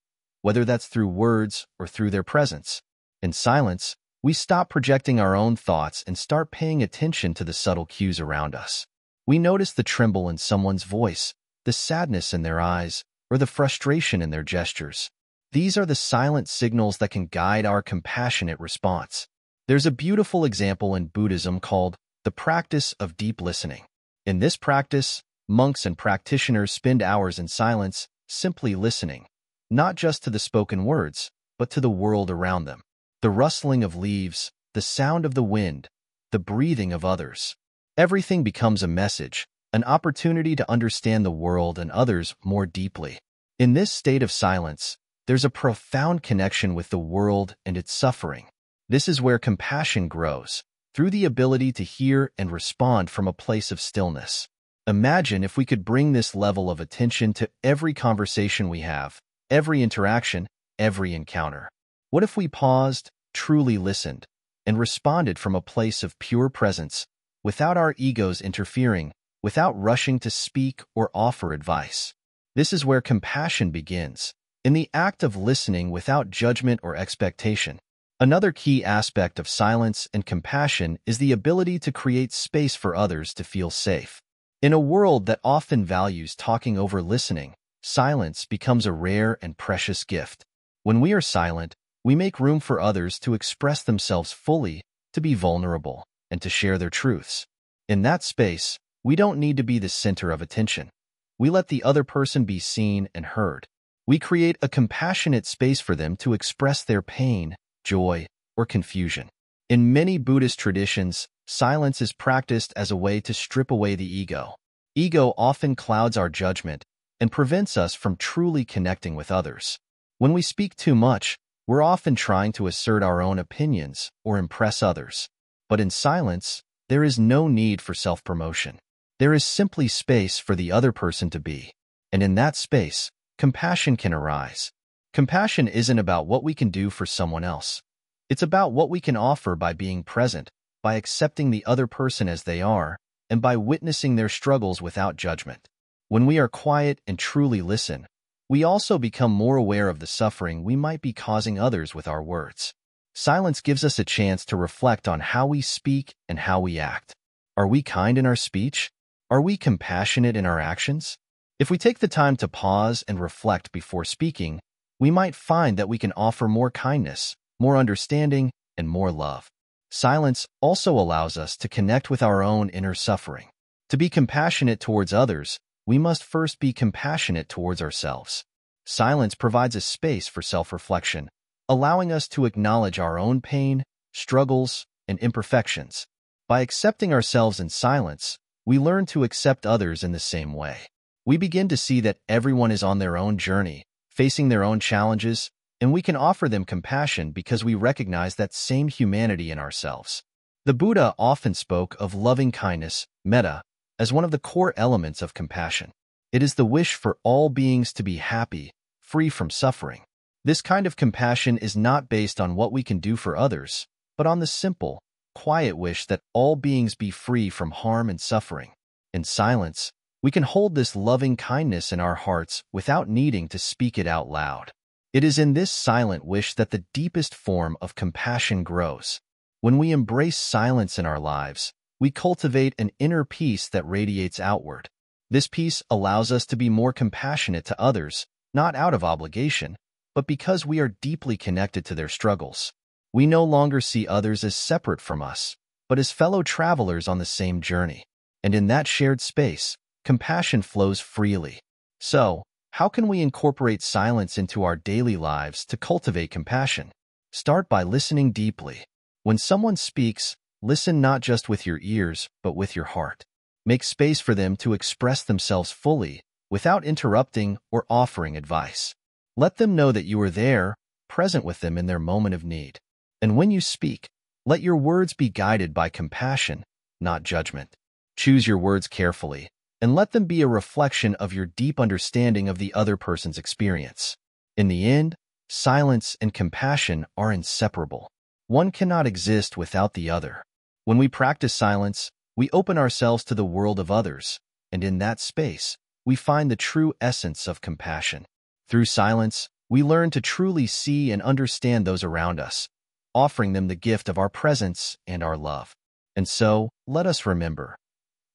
whether that's through words or through their presence. In silence, we stop projecting our own thoughts and start paying attention to the subtle cues around us. We notice the tremble in someone's voice, the sadness in their eyes, or the frustration in their gestures. These are the silent signals that can guide our compassionate response. There's a beautiful example in Buddhism called the practice of deep listening. In this practice, monks and practitioners spend hours in silence, simply listening, not just to the spoken words, but to the world around them. The rustling of leaves, the sound of the wind, the breathing of others. Everything becomes a message, an opportunity to understand the world and others more deeply. In this state of silence, there's a profound connection with the world and its suffering. This is where compassion grows, through the ability to hear and respond from a place of stillness. Imagine if we could bring this level of attention to every conversation we have, every interaction, every encounter. What if we paused, truly listened, and responded from a place of pure presence, without our egos interfering, without rushing to speak or offer advice? This is where compassion begins, in the act of listening without judgment or expectation. Another key aspect of silence and compassion is the ability to create space for others to feel safe. In a world that often values talking over listening, silence becomes a rare and precious gift. When we are silent, we make room for others to express themselves fully, to be vulnerable, and to share their truths. In that space, we don't need to be the center of attention. We let the other person be seen and heard. We create a compassionate space for them to express their pain, joy, or confusion. In many Buddhist traditions, silence is practiced as a way to strip away the ego. Ego often clouds our judgment and prevents us from truly connecting with others. When we speak too much, we're often trying to assert our own opinions or impress others. But in silence, there is no need for self-promotion. There is simply space for the other person to be. And in that space, compassion can arise. Compassion isn't about what we can do for someone else. It's about what we can offer by being present, by accepting the other person as they are, and by witnessing their struggles without judgment. When we are quiet and truly listen, we also become more aware of the suffering we might be causing others with our words. Silence gives us a chance to reflect on how we speak and how we act. Are we kind in our speech? Are we compassionate in our actions? If we take the time to pause and reflect before speaking, we might find that we can offer more kindness, more understanding, and more love. Silence also allows us to connect with our own inner suffering. To be compassionate towards others, we must first be compassionate towards ourselves. Silence provides a space for self-reflection, allowing us to acknowledge our own pain, struggles, and imperfections. By accepting ourselves in silence, we learn to accept others in the same way. We begin to see that everyone is on their own journey, facing their own challenges, and we can offer them compassion because we recognize that same humanity in ourselves. The Buddha often spoke of loving kindness, metta, as one of the core elements of compassion. It is the wish for all beings to be happy, free from suffering. This kind of compassion is not based on what we can do for others, but on the simple, quiet wish that all beings be free from harm and suffering. In silence, we can hold this loving kindness in our hearts without needing to speak it out loud. It is in this silent wish that the deepest form of compassion grows. When we embrace silence in our lives, we cultivate an inner peace that radiates outward. This peace allows us to be more compassionate to others, not out of obligation, but because we are deeply connected to their struggles. We no longer see others as separate from us, but as fellow travelers on the same journey. And in that shared space, compassion flows freely. So, how can we incorporate silence into our daily lives to cultivate compassion? Start by listening deeply. When someone speaks, listen not just with your ears, but with your heart. Make space for them to express themselves fully, without interrupting or offering advice. Let them know that you are there, present with them in their moment of need. And when you speak, let your words be guided by compassion, not judgment. Choose your words carefully, and let them be a reflection of your deep understanding of the other person's experience. In the end, silence and compassion are inseparable. One cannot exist without the other. When we practice silence, we open ourselves to the world of others, and in that space, we find the true essence of compassion. Through silence, we learn to truly see and understand those around us, offering them the gift of our presence and our love. And so, let us remember,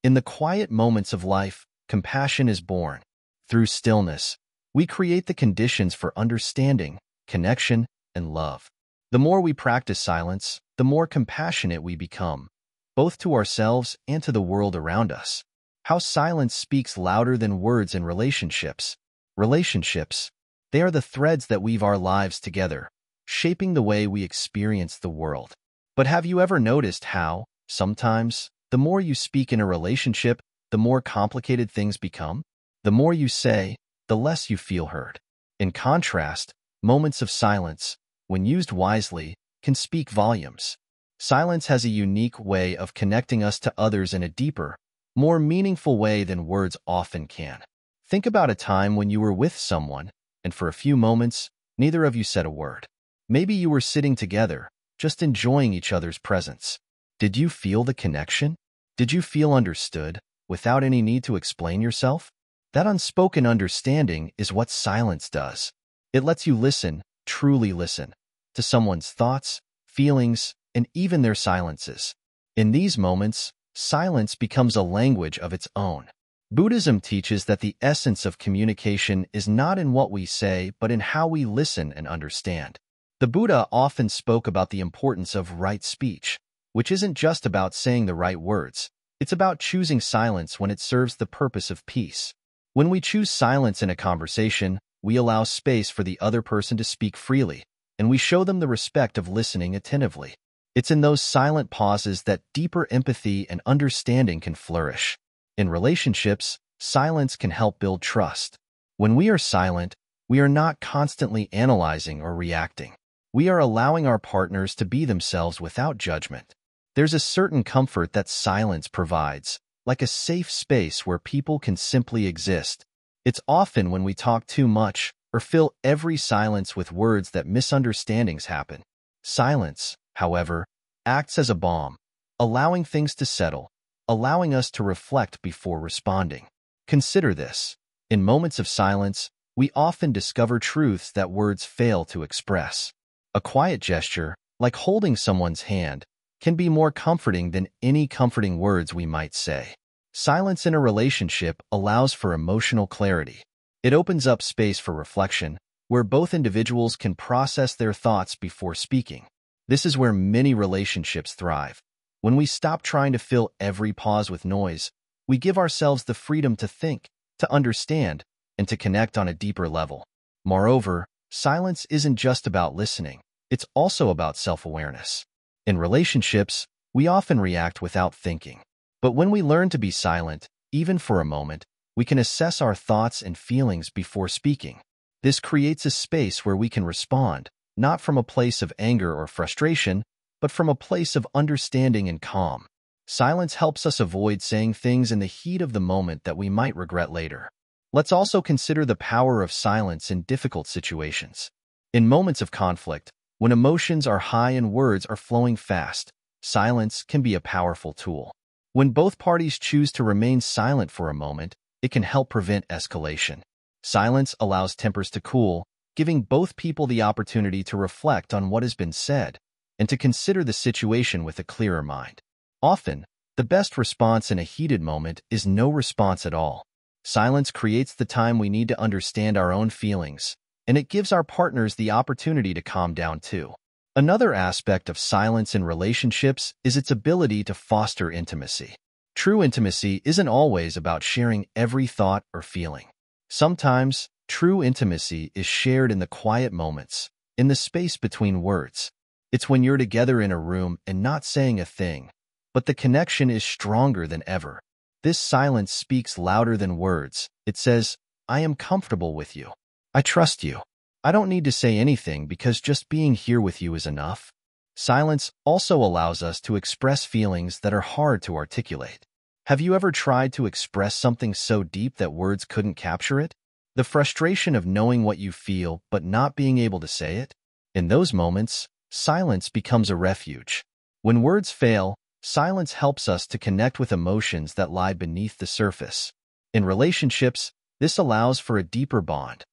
in the quiet moments of life, compassion is born. Through stillness, we create the conditions for understanding, connection, and love. The more we practice silence, the more compassionate we become, both to ourselves and to the world around us. How silence speaks louder than words in relationships. Relationships, they are the threads that weave our lives together, shaping the way we experience the world. But have you ever noticed how, sometimes, the more you speak in a relationship, the more complicated things become? The more you say, the less you feel heard. In contrast, moments of silence, when used wisely, can speak volumes. Silence has a unique way of connecting us to others in a deeper, more meaningful way than words often can. Think about a time when you were with someone, and for a few moments, neither of you said a word. Maybe you were sitting together, just enjoying each other's presence. Did you feel the connection? Did you feel understood, without any need to explain yourself? That unspoken understanding is what silence does. It lets you listen, truly listen, to someone's thoughts, feelings, and even their silences. In these moments, silence becomes a language of its own. Buddhism teaches that the essence of communication is not in what we say, but in how we listen and understand. The Buddha often spoke about the importance of right speech, which isn't just about saying the right words. It's about choosing silence when it serves the purpose of peace. When we choose silence in a conversation, we allow space for the other person to speak freely, and we show them the respect of listening attentively. It's in those silent pauses that deeper empathy and understanding can flourish. In relationships, silence can help build trust. When we are silent, we are not constantly analyzing or reacting. We are allowing our partners to be themselves without judgment. There's a certain comfort that silence provides, like a safe space where people can simply exist. It's often when we talk too much or fill every silence with words that misunderstandings happen. Silence, however, acts as a balm, allowing things to settle, allowing us to reflect before responding. Consider this. In moments of silence, we often discover truths that words fail to express. A quiet gesture, like holding someone's hand, can be more comforting than any comforting words we might say. Silence in a relationship allows for emotional clarity. It opens up space for reflection, where both individuals can process their thoughts before speaking. This is where many relationships thrive. When we stop trying to fill every pause with noise, we give ourselves the freedom to think, to understand, and to connect on a deeper level. Moreover, silence isn't just about listening. it's also about self-awareness. In relationships, we often react without thinking. But when we learn to be silent, even for a moment, we can assess our thoughts and feelings before speaking. This creates a space where we can respond, not from a place of anger or frustration, but from a place of understanding and calm. Silence helps us avoid saying things in the heat of the moment that we might regret later. Let's also consider the power of silence in difficult situations. In moments of conflict, when emotions are high and words are flowing fast, silence can be a powerful tool. When both parties choose to remain silent for a moment, it can help prevent escalation. Silence allows tempers to cool, giving both people the opportunity to reflect on what has been said and to consider the situation with a clearer mind. Often, the best response in a heated moment is no response at all. Silence creates the time we need to understand our own feelings, and it gives our partners the opportunity to calm down too. Another aspect of silence in relationships is its ability to foster intimacy. True intimacy isn't always about sharing every thought or feeling. Sometimes, true intimacy is shared in the quiet moments, in the space between words. It's when you're together in a room and not saying a thing, but the connection is stronger than ever. This silence speaks louder than words. It says, I am comfortable with you. I trust you. I don't need to say anything because just being here with you is enough. Silence also allows us to express feelings that are hard to articulate. Have you ever tried to express something so deep that words couldn't capture it? The frustration of knowing what you feel but not being able to say it? In those moments, silence becomes a refuge. When words fail, silence helps us to connect with emotions that lie beneath the surface. In relationships, this allows for a deeper bond,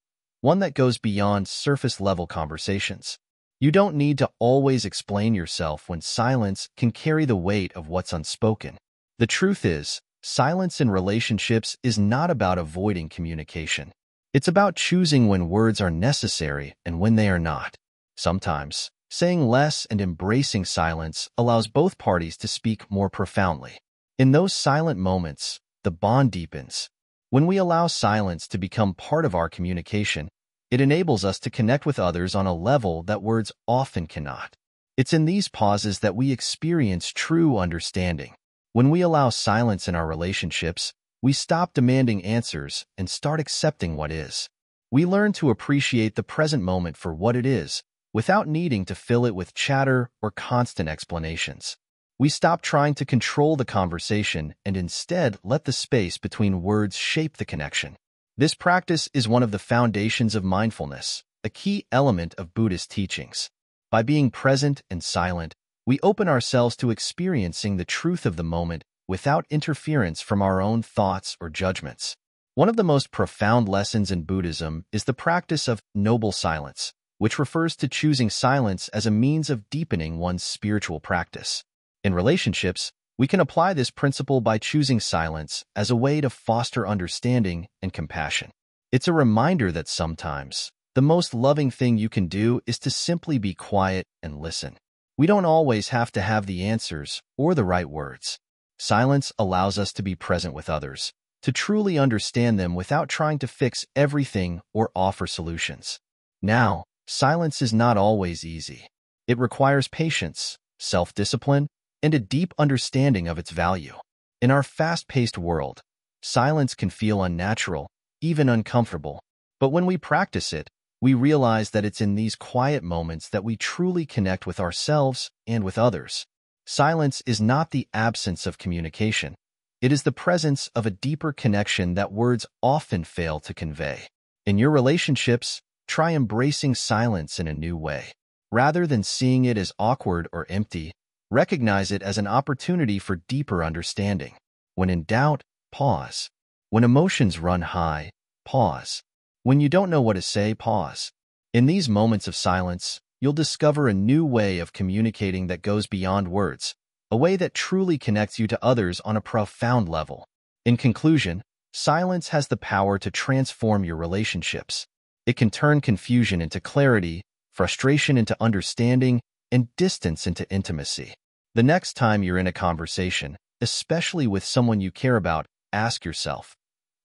one that goes beyond surface-level conversations. You don't need to always explain yourself when silence can carry the weight of what's unspoken. The truth is, silence in relationships is not about avoiding communication. It's about choosing when words are necessary and when they are not. Sometimes, saying less and embracing silence allows both parties to speak more profoundly. In those silent moments, the bond deepens. When we allow silence to become part of our communication, it enables us to connect with others on a level that words often cannot. It's in these pauses that we experience true understanding. When we allow silence in our relationships, we stop demanding answers and start accepting what is. We learn to appreciate the present moment for what it is, without needing to fill it with chatter or constant explanations. We stop trying to control the conversation and instead let the space between words shape the connection. This practice is one of the foundations of mindfulness, a key element of Buddhist teachings. By being present and silent, we open ourselves to experiencing the truth of the moment without interference from our own thoughts or judgments. One of the most profound lessons in Buddhism is the practice of noble silence, which refers to choosing silence as a means of deepening one's spiritual practice. In relationships, we can apply this principle by choosing silence as a way to foster understanding and compassion. It's a reminder that sometimes, the most loving thing you can do is to simply be quiet and listen. We don't always have to have the answers or the right words. Silence allows us to be present with others, to truly understand them without trying to fix everything or offer solutions. Now, silence is not always easy. It requires patience, self-discipline, and a deep understanding of its value. In our fast-paced world, silence can feel unnatural, even uncomfortable. But when we practice it, we realize that it's in these quiet moments that we truly connect with ourselves and with others. Silence is not the absence of communication. It is the presence of a deeper connection that words often fail to convey. In your relationships, try embracing silence in a new way. Rather than seeing it as awkward or empty, recognize it as an opportunity for deeper understanding. When in doubt, pause. When emotions run high, pause. When you don't know what to say, pause. In these moments of silence, you'll discover a new way of communicating that goes beyond words, a way that truly connects you to others on a profound level. In conclusion, silence has the power to transform your relationships. It can turn confusion into clarity, frustration into understanding, and distance into intimacy. The next time you're in a conversation, especially with someone you care about, ask yourself,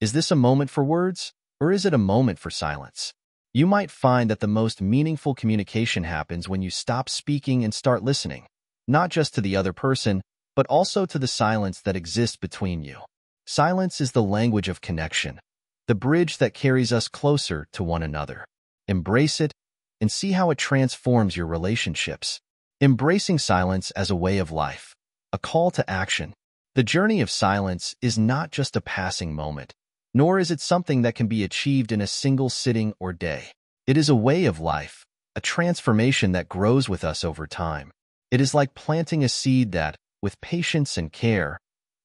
is this a moment for words, or is it a moment for silence? You might find that the most meaningful communication happens when you stop speaking and start listening, not just to the other person, but also to the silence that exists between you. Silence is the language of connection, the bridge that carries us closer to one another. Embrace it and see how it transforms your relationships. Embracing silence as a way of life, a call to action. The journey of silence is not just a passing moment, nor is it something that can be achieved in a single sitting or day. It is a way of life, a transformation that grows with us over time. It is like planting a seed that, with patience and care,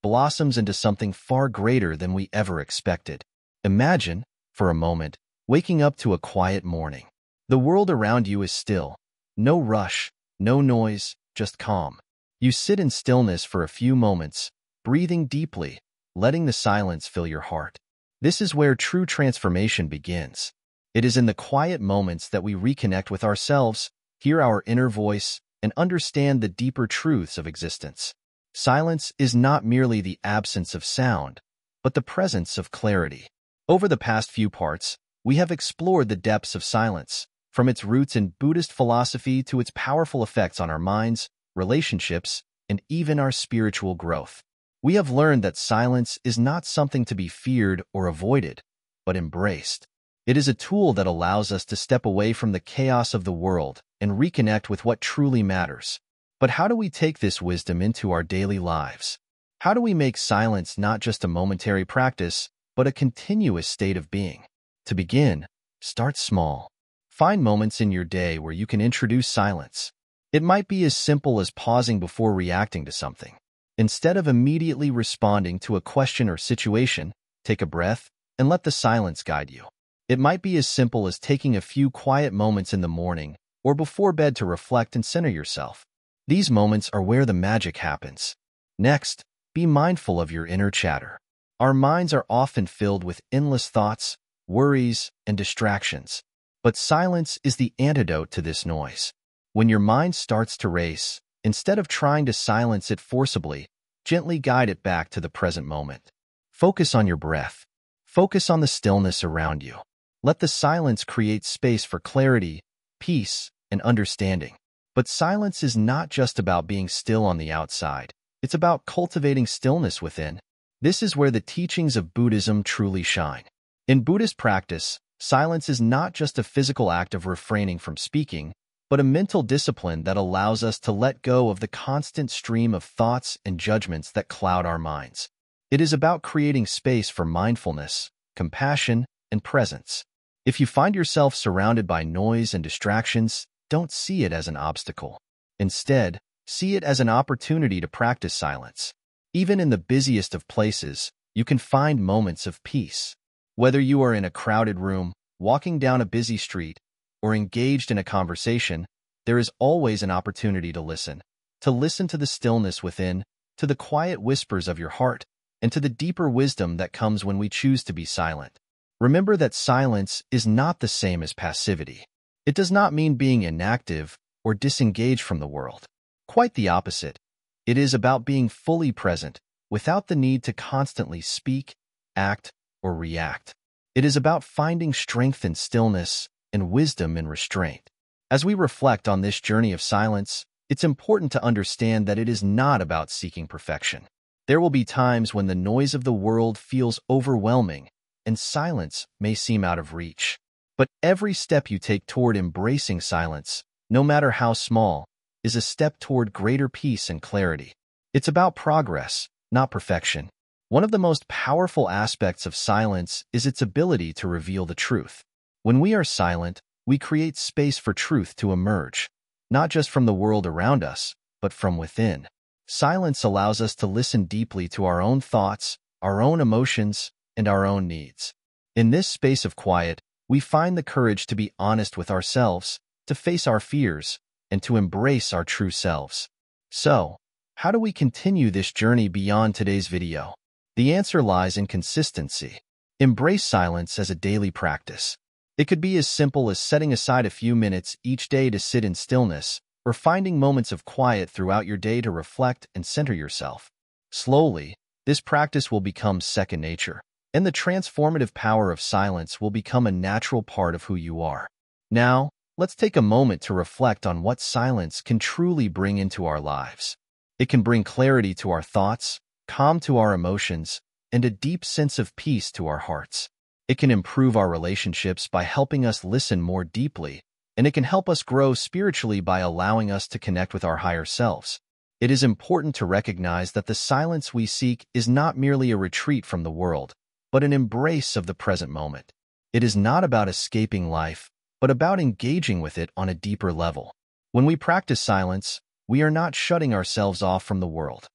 blossoms into something far greater than we ever expected. Imagine, for a moment, waking up to a quiet morning. The world around you is still. No rush, no noise, just calm. You sit in stillness for a few moments, breathing deeply, letting the silence fill your heart. This is where true transformation begins. It is in the quiet moments that we reconnect with ourselves, hear our inner voice, and understand the deeper truths of existence. Silence is not merely the absence of sound, but the presence of clarity. Over the past few parts, we have explored the depths of silence, from its roots in Buddhist philosophy to its powerful effects on our minds, relationships, and even our spiritual growth. We have learned that silence is not something to be feared or avoided, but embraced. It is a tool that allows us to step away from the chaos of the world and reconnect with what truly matters. But how do we take this wisdom into our daily lives? How do we make silence not just a momentary practice, but a continuous state of being? To begin, start small. Find moments in your day where you can introduce silence. It might be as simple as pausing before reacting to something. Instead of immediately responding to a question or situation, take a breath and let the silence guide you. It might be as simple as taking a few quiet moments in the morning or before bed to reflect and center yourself. These moments are where the magic happens. Next, be mindful of your inner chatter. Our minds are often filled with endless thoughts, worries, and distractions. But silence is the antidote to this noise. When your mind starts to race, instead of trying to silence it forcibly, gently guide it back to the present moment. Focus on your breath. Focus on the stillness around you. Let the silence create space for clarity, peace, and understanding. But silence is not just about being still on the outside. It's about cultivating stillness within. This is where the teachings of Buddhism truly shine. In Buddhist practice, silence is not just a physical act of refraining from speaking, but a mental discipline that allows us to let go of the constant stream of thoughts and judgments that cloud our minds. It is about creating space for mindfulness, compassion, and presence. If you find yourself surrounded by noise and distractions, don't see it as an obstacle. Instead, see it as an opportunity to practice silence. Even in the busiest of places, you can find moments of peace. Whether you are in a crowded room, walking down a busy street, or engaged in a conversation, there is always an opportunity to listen to the stillness within, to the quiet whispers of your heart, and to the deeper wisdom that comes when we choose to be silent. Remember that silence is not the same as passivity. It does not mean being inactive or disengaged from the world. Quite the opposite. It is about being fully present, without the need to constantly speak, act, or react. It is about finding strength in stillness and wisdom in restraint. As we reflect on this journey of silence, it's important to understand that it is not about seeking perfection. There will be times when the noise of the world feels overwhelming, and silence may seem out of reach. But every step you take toward embracing silence, no matter how small, is a step toward greater peace and clarity. It's about progress, not perfection. One of the most powerful aspects of silence is its ability to reveal the truth. When we are silent, we create space for truth to emerge, not just from the world around us, but from within. Silence allows us to listen deeply to our own thoughts, our own emotions, and our own needs. In this space of quiet, we find the courage to be honest with ourselves, to face our fears, and to embrace our true selves. So, how do we continue this journey beyond today's video? The answer lies in consistency. Embrace silence as a daily practice. It could be as simple as setting aside a few minutes each day to sit in stillness, or finding moments of quiet throughout your day to reflect and center yourself. Slowly, this practice will become second nature, and the transformative power of silence will become a natural part of who you are. Now, let's take a moment to reflect on what silence can truly bring into our lives. It can bring clarity to our thoughts, calm to our emotions, and a deep sense of peace to our hearts. It can improve our relationships by helping us listen more deeply, and it can help us grow spiritually by allowing us to connect with our higher selves. It is important to recognize that the silence we seek is not merely a retreat from the world, but an embrace of the present moment. It is not about escaping life, but about engaging with it on a deeper level. When we practice silence, we are not shutting ourselves off from the world.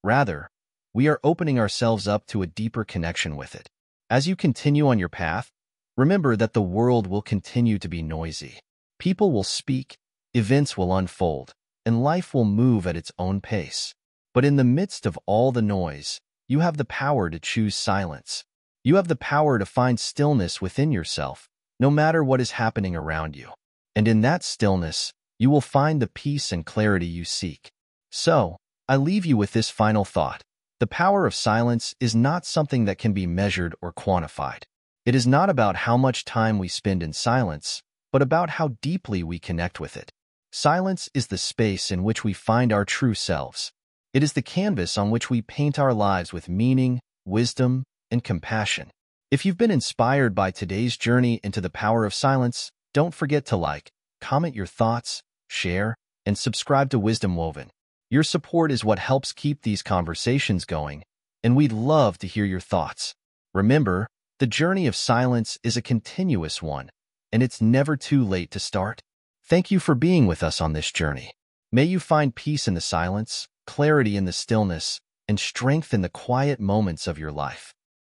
Rather, we are opening ourselves up to a deeper connection with it. As you continue on your path, remember that the world will continue to be noisy. People will speak, events will unfold, and life will move at its own pace. But in the midst of all the noise, you have the power to choose silence. You have the power to find stillness within yourself, no matter what is happening around you. And in that stillness, you will find the peace and clarity you seek. So, I leave you with this final thought. The power of silence is not something that can be measured or quantified. It is not about how much time we spend in silence, but about how deeply we connect with it. Silence is the space in which we find our true selves. It is the canvas on which we paint our lives with meaning, wisdom, and compassion. If you've been inspired by today's journey into the power of silence, don't forget to like, comment your thoughts, share, and subscribe to Wisdom Woven. Your support is what helps keep these conversations going, and we'd love to hear your thoughts. Remember, the journey of silence is a continuous one, and it's never too late to start. Thank you for being with us on this journey. May you find peace in the silence, clarity in the stillness, and strength in the quiet moments of your life.